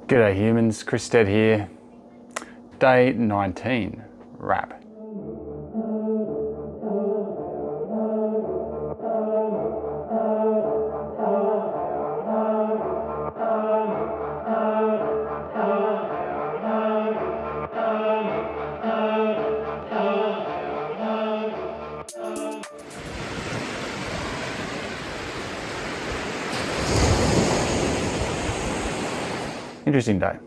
G'day humans, Chris Stead here. Day 19, wrap. Interesting day.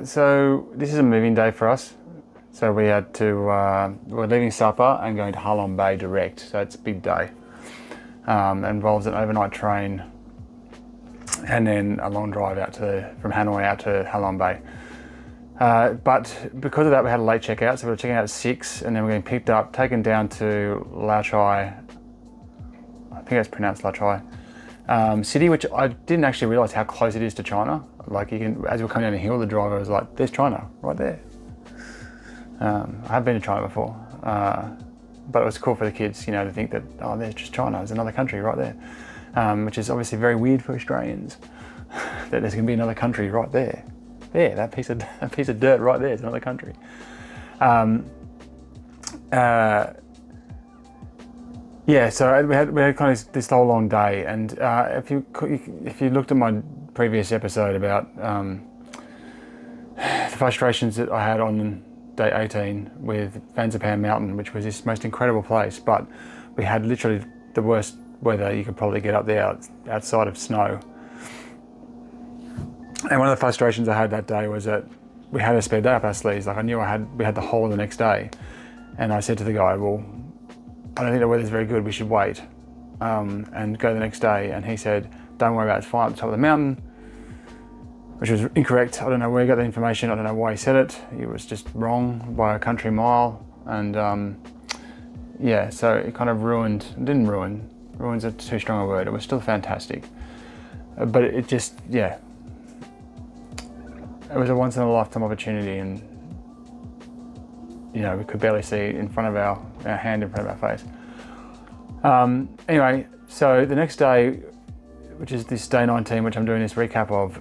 So this is a moving day for us. So we had to, we're leaving Sapa and going to Halong Bay direct. So it's a big day. It involves an overnight train and then a long drive out from Hanoi out to Halong Bay. But because of that, we had a late checkout. So we were checking out at 6 and then we're getting picked up, taken down to Lao Cai. I think it's pronounced Lao Cai. City, which I didn't actually realise how close it is to China. Like as we were coming down the hill, the driver was like, "There's China right there." I have been to China before, but it was cool for the kids, to think that there's just China, there's another country right there, which is obviously very weird for Australians. That there's going to be another country right there. There, that piece of dirt right there is another country. Yeah, so we had kind of this whole long day, and if you looked at my previous episode about the frustrations that I had on day 18 with Fansipan Mountain, which was this most incredible place, but we had literally the worst weather you could probably get up there outside of snow. And one of the frustrations I had that day was that we had a spare day up our sleeves. Like I knew we had the whole of the next day, and I said to the guy, "Well, I don't think the weather's very good, we should wait and go the next day." And he said, "Don't worry about it, it's fine at the top of the mountain," which was incorrect. I don't know where he got the information, I don't know why he said it. It was just wrong by a country mile. And yeah, so it kind of ruin's a too strong a word. It was still fantastic. But it just, yeah. It was a once in a lifetime opportunity, and we could barely see in front of our hand in front of our face. Anyway, so the next day, which is this day 19, which I'm doing this recap of,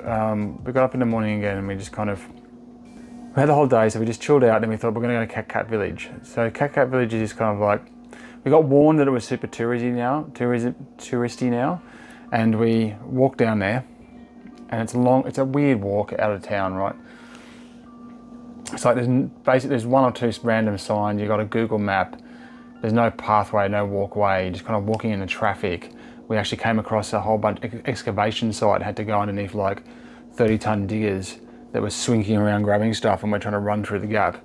we got up in the morning again and we had the whole day, so we just chilled out, and we thought we're going to go to Cat Village. So Cat Village is kind of like, we got warned that it was super touristy now, and we walked down there, and it's a weird walk out of town, right? It's like there's one or two random signs, you got a Google map, there's no pathway, no walkway, just kind of walking in the traffic. We actually came across a whole bunch of excavation site, had to go underneath like 30-ton diggers that were swinging around grabbing stuff, and we're trying to run through the gap,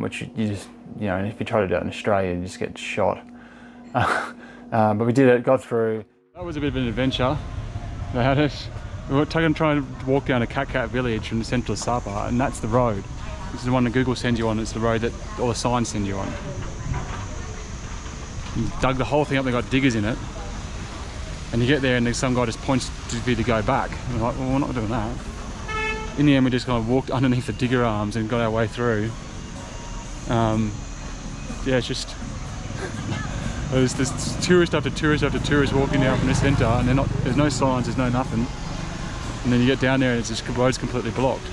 which you just, and if you try to do it in Australia, you just get shot. But we did it, got through. That was a bit of an adventure. We were trying to walk down to Cat Village from the central Sapa, and that's the road. This is the one that Google sends you on. It's the road that all the signs send you on. You dug the whole thing up, they got diggers in it. And you get there and there's some guy just points to you to go back. And we're like, well, we're not doing that. In the end, we just kind of walked underneath the digger arms and got our way through. Yeah, it's just, there's tourist after tourist after tourist walking down from the centre, and there's no signs, there's no nothing. And then you get down there and the road's completely blocked.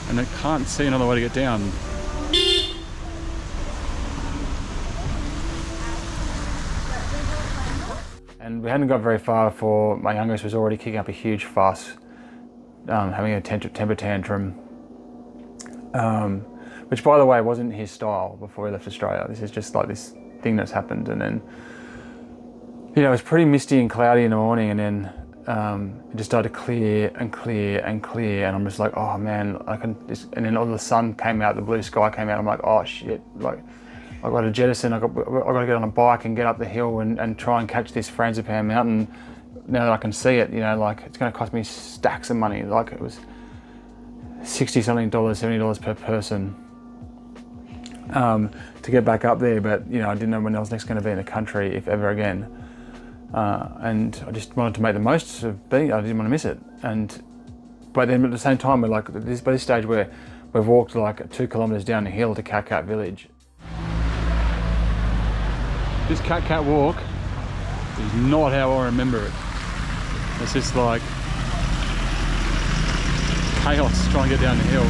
And I can't see another way to get down. And we hadn't got very far before my youngest was already kicking up a huge fuss, having a temper tantrum, which by the way wasn't his style before he left Australia. This is just like this thing that's happened. And then, it was pretty misty and cloudy in the morning, and then it just started to clear and clear and clear, and I'm just like, oh man, and then all the sun came out, the blue sky came out. I'm like, oh shit, like I've got to jettison, I've got to get on a bike and get up the hill and try and catch this Fansipan Mountain now that I can see it. Like it's going to cost me stacks of money. Like it was $60 something, $70 per person to get back up there. But I didn't know when I was next going to be in the country, if ever again. And I just wanted to make the most of being. I didn't want to miss it. But then at the same time, we're like by this stage where we've walked like 2 kilometers down the hill to Cat Village. This cat walk is not how I remember it. It's just like chaos trying to get down the hill.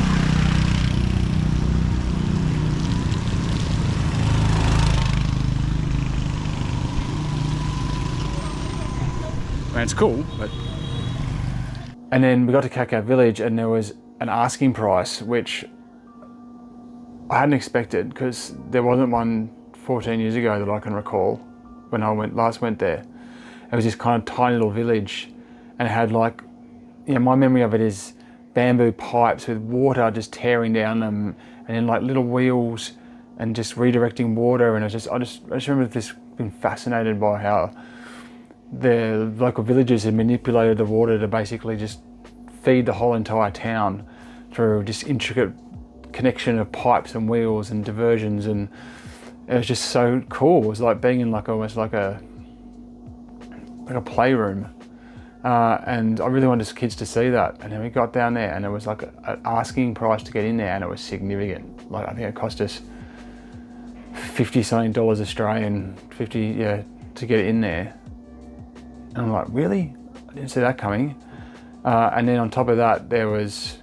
I mean, it's cool, but... And then we got to Cat Cat Village and there was an asking price, which I hadn't expected because there wasn't one 14 years ago that I can recall when I last went there. It was this kind of tiny little village and it had like, you know, my memory of it is bamboo pipes with water just tearing down them and then like little wheels and just redirecting water. And I just remember this being fascinated by how the local villagers had manipulated the water to basically just feed the whole entire town through just intricate connection of pipes and wheels and diversions, and it was just so cool. It was like being in like almost like a playroom, and I really wanted the kids to see that. And then we got down there and it was like an asking price to get in there, and it was significant. Like I think it cost us $50 something Australian, 50 yeah, to get in there. And I'm like, really? I didn't see that coming. And then on top of that, there was,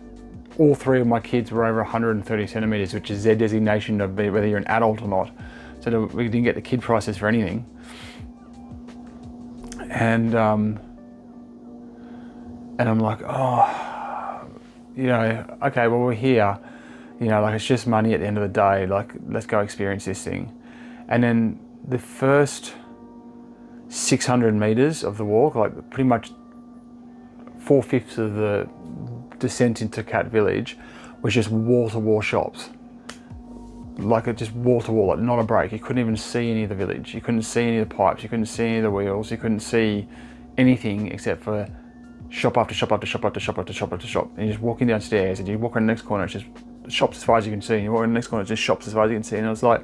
all three of my kids were over 130 centimeters, which is their designation of whether you're an adult or not. So we didn't get the kid prices for anything. And I'm like, oh, you know, okay, well, we're here, you know, like it's just money at the end of the day, like let's go experience this thing. And then the first 600 meters of the walk, like pretty much 4/5 of the descent into Cat Village was just wall-to-wall shops. Like it just wall-to-wall, like not a break. You couldn't even see any of the village. You couldn't see any of the pipes. You couldn't see any of the wheels. You couldn't see anything except for shop after shop after shop after shop after shop after shop. And you're just walking downstairs and you walk around the next corner, it's just shops as far as you can see. And you walk around the next corner, it's just shops as far as you can see. And I was like,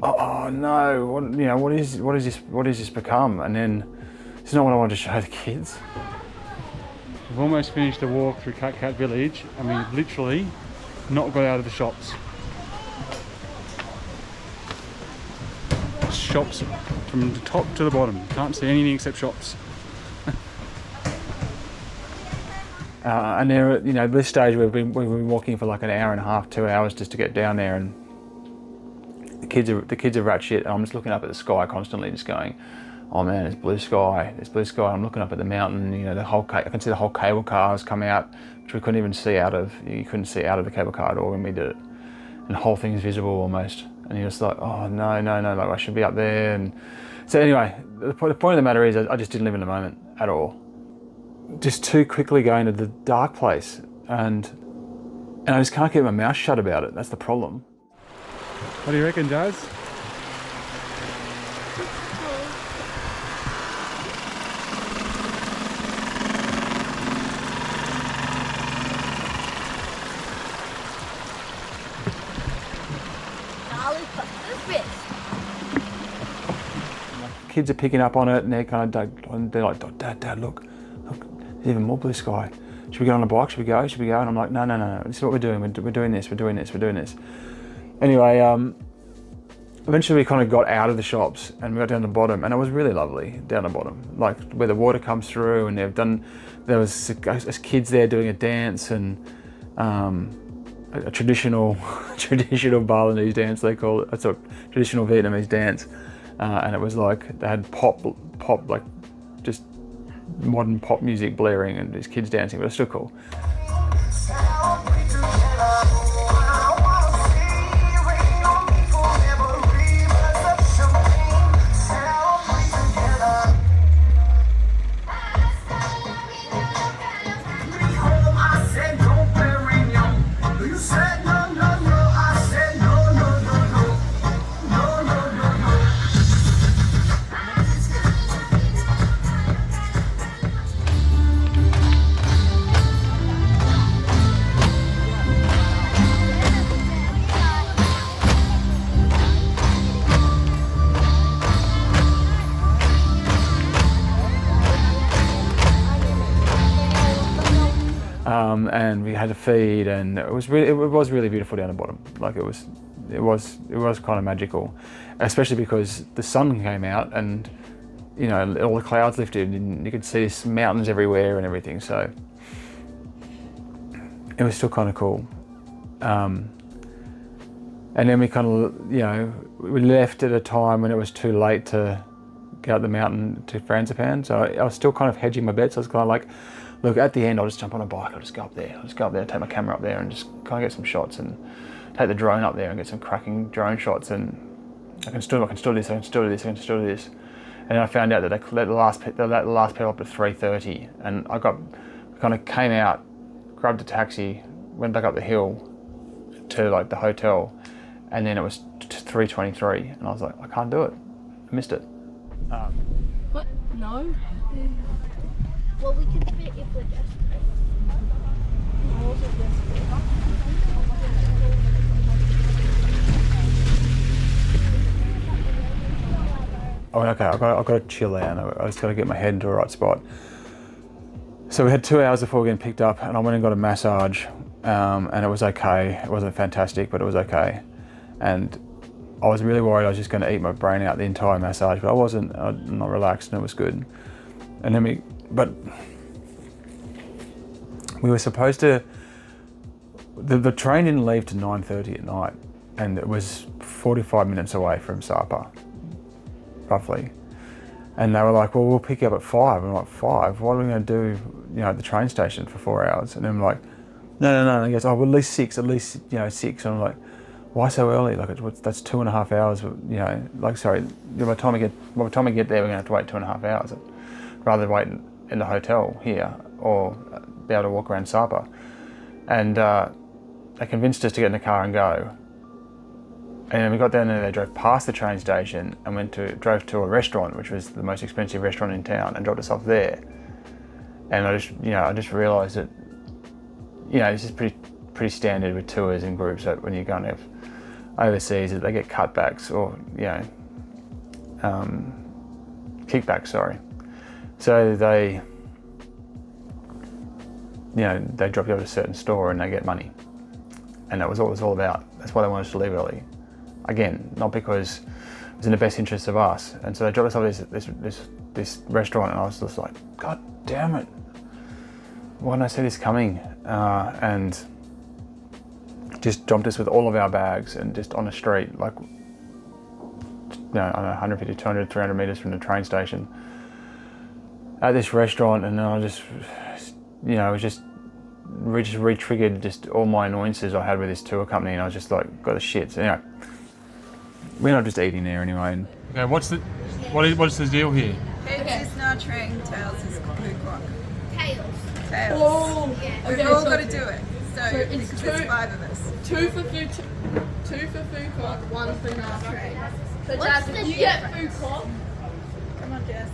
oh no, what is this become? And then it's not what I wanted to show the kids. We've almost finished the walk through Cat Cat Village and we've literally not got out of the shops. Shops from the top to the bottom. Can't see anything except shops. And there, you know, this stage we've been walking for like an hour and a half, 2 hours just to get down there, and the kids are rat shit. And I'm just looking up at the sky constantly, just going, oh man, there's blue sky. There's blue sky. I'm looking up at the mountain. You know, I can see the whole cable cars come out, which we couldn't even see out of. You couldn't see out of the cable car at all when we did it, and the whole thing's visible almost. And you're just like, oh no, like I should be up there. And so anyway, the point of the matter is, I just didn't live in the moment at all. Just too quickly going to the dark place, and I just can't keep my mouth shut about it. That's the problem. What do you reckon, Jazz? Kids are picking up on it, and they're kind of, they're like, Dad, look, there's even more blue sky. Should we get on a bike? Should we go? And I'm like, no. This is what we're doing. We're doing this. Anyway, eventually we kind of got out of the shops and we got down the bottom, and it was really lovely down the bottom, like where the water comes through. And there was kids there doing a dance, and a traditional Balinese dance, they call it. It's a traditional Vietnamese dance. And it was like they had pop, like just modern pop music blaring, and these kids dancing, but it's still cool. And we had to feed, and it was really beautiful down the bottom. Like it was kind of magical, especially because the sun came out, and you know, all the clouds lifted, and you could see mountains everywhere and everything. So it was still kind of cool. And then we kind of, you know, we left at a time when it was too late to get up the mountain to Fansipan. So I was still kind of hedging my bets. I was kind of like, look, at the end, I'll just jump on a bike. I'll just go up there. Take my camera up there and just kind of get some shots, and take the drone up there and get some cracking drone shots. And I can still do this. And then I found out that they let the last pedal up at 3:30, and I kind of came out, grabbed a taxi, went back up the hill to like the hotel, and then it was 3:23, and I was like, I can't do it. I missed it. What? No. Well, we can fit if we're desperate. I went, okay, I've got to chill out. I just got to get my head into the right spot. So we had 2 hours before we were getting picked up, and I went and got a massage, and it was okay. It wasn't fantastic, but it was okay. And I was really worried I was just going to eat my brain out the entire massage, but I wasn't. I'm not relaxed, and it was good. And then we were supposed to, the train didn't leave till 9:30 at night, and it was 45 minutes away from Sapa, roughly. And they were like, well, we'll pick you up at 5. I'm like, 5? What are we going to do, you know, at the train station for 4 hours? And I'm like, no. And he goes, oh, well, at least 6. And I'm like, why so early? Like, that's 2.5 hours, you know, like, sorry, by the time we get there, we're going to have to wait 2.5 hours. Rather than wait in the hotel here, or be able to walk around Sapa. And they convinced us to get in the car and go. And then we got down there, they drove past the train station and drove to a restaurant, which was the most expensive restaurant in town, and dropped us off there. And I just realised that, you know, this is pretty standard with tours and groups, that when you're going overseas, that they get cutbacks or, you know, kickbacks, sorry. So they drop you off at a certain store and they get money. And that was all it was all about. That's why they wanted us to leave early. Again, not because it was in the best interest of us. And so they dropped us off at this restaurant, and I was just like, God damn it. Why didn't I see this coming? And just dumped us with all of our bags, and just on the street, like, you know, I don't know, 150, 200, 300 meters from the train station at this restaurant. And then I just, you know, it was just re-triggered just all my annoyances I had with this tour company, and I was just like, got the shits. Anyway, we're not just eating there anyway. And okay, what's the deal here? Heads is not train, tails is cook. Tails. Oh, Yeah. We've okay, all so got to do it. So it's because two- there's 5 of us. two for food court, 1 for not train. So What's Jazz, the if you get food difference? court, Come on, Jess.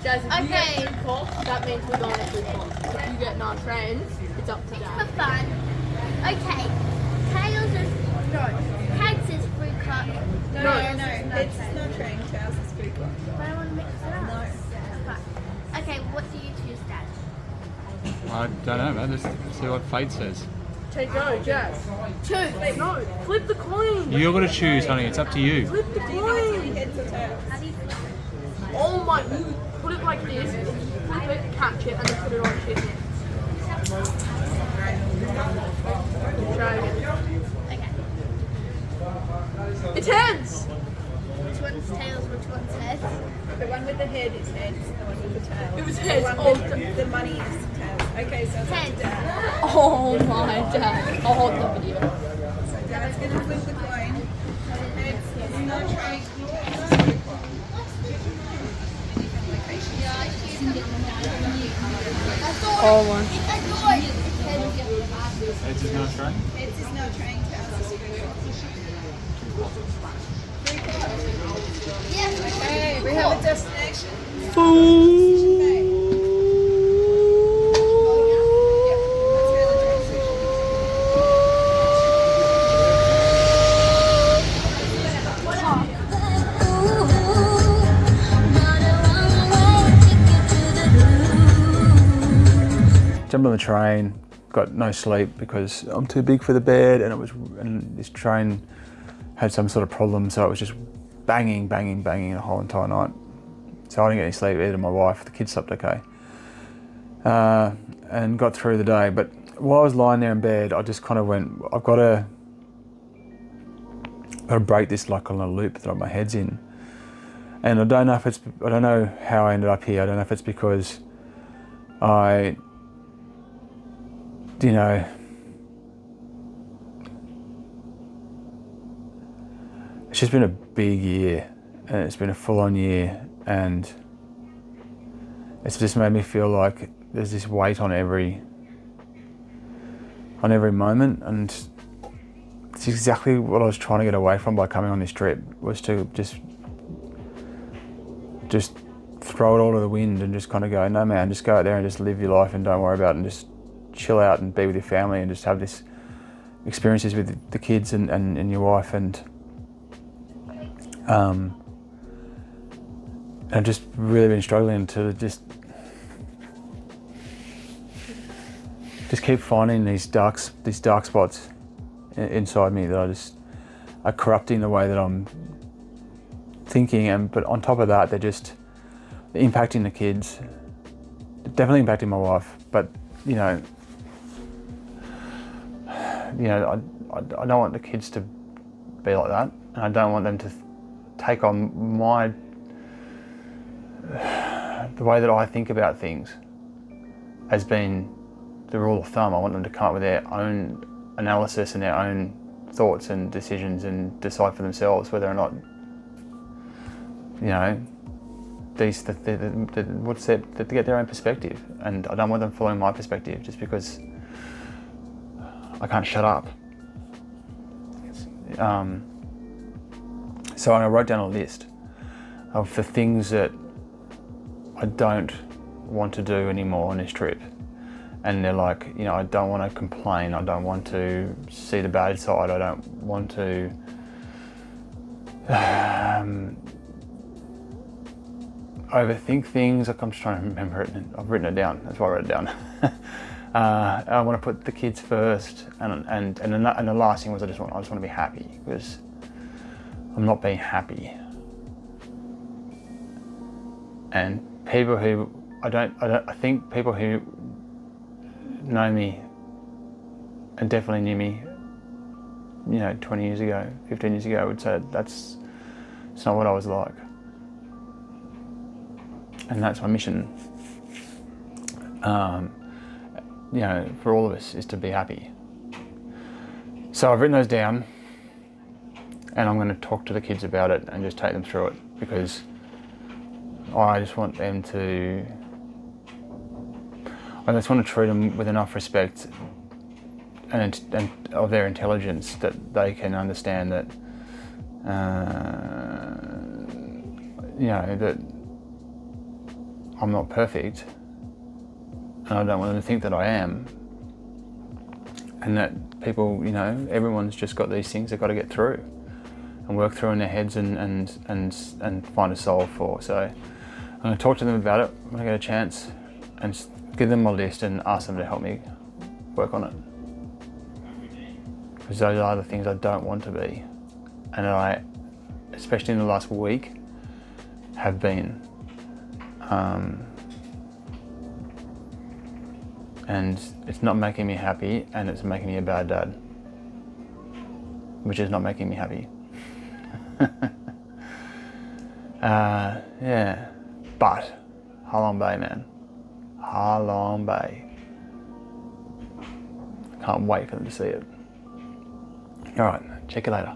Jazz, if you Okay. get food court, that means we're going to food court. If you get not trains, it's up to For Jazz. fun. Okay. Tails is tags is fruit cut. No, heads is not train, tails is food court. But I want to mix it up. No. Fuck. Okay, what do you choose, Dad? I don't know, man. Let's see what fate says. Okay, go, Jazz. Choose. No, flip the coin. You're going to choose, honey. It's up to you. Flip the Do you give it to me, coin. heads or tails? How do you flip it? Oh my, you put it like this, flip it, catch it, and then put it on shit. Try again. Okay. It's heads! Which one's tails, which one's heads? The one with the head is heads, the one with the tail. It was The heads. one Oh, with the money is tails. Okay, so it's up to Heads. Dad. oh my dad. I'll hold the video. So Dad's going to flip the coin. Heads is not train, tails is food court. Oh my. It's just not right. Heads is no train, tails is food court. Okay, we have a destination. Jumped on the train, got no sleep because I'm too big for the bed, and this train had some sort of problem, so it was just banging the whole entire night. So I didn't get any sleep, either my wife, the kids slept okay. And got through the day, but while I was lying there in bed, I just kind of went, I've got to break this like on a loop that my head's in. And I don't know how I ended up here. I don't know if it's because you know, it's just been a big year, and it's been a full-on year, and it's just made me feel like there's this weight on every moment, and it's exactly what I was trying to get away from by coming on this trip, was to just throw it all to the wind and just kind of go, no man, just go out there and just live your life and don't worry about it, and just chill out and be with your family and just have this experiences with the kids and your wife, and I've just really been struggling to just keep finding these dark spots inside me that are corrupting the way that I'm thinking, but on top of that, they're impacting the kids, definitely impacting my wife. But I don't want the kids to be like that, and I don't want them to take on the way that I think about things as being the rule of thumb. I want them to come up with their own analysis and their own thoughts and decisions and decide for themselves whether or not, to get their own perspective. And I don't want them following my perspective just because I can't shut up. So I wrote down a list of the things that I don't want to do anymore on this trip. And they're like, I don't want to complain, I don't want to see the bad side, I don't want to overthink things. Like, I'm just trying to remember it, and I've written it down, that's why I wrote it down. I want to put the kids first, and the last thing was I just want to be happy, because I'm not being happy. And people who I think people who know me and definitely knew me, 20 years ago, 15 years ago, would say it's not what I was like. And that's my mission, for all of us, is to be happy. So I've written those down, and I'm going to talk to the kids about it and just take them through it, because I just want them to, I just want to treat them with enough respect and of their intelligence that they can understand that, that I'm not perfect, and I don't want them to think that I am, and that people, everyone's just got these things they've got to get through and work through in their heads and find a solve for. So I'm going to talk to them about it when I get a chance, and just give them my list and ask them to help me work on it, because those are the things I don't want to be, and I, especially in the last week, have been. And it's not making me happy, and it's making me a bad dad, which is not making me happy. Yeah, but Halong Bay, man, Halong Bay. I can't wait for them to see it. All right, check you later.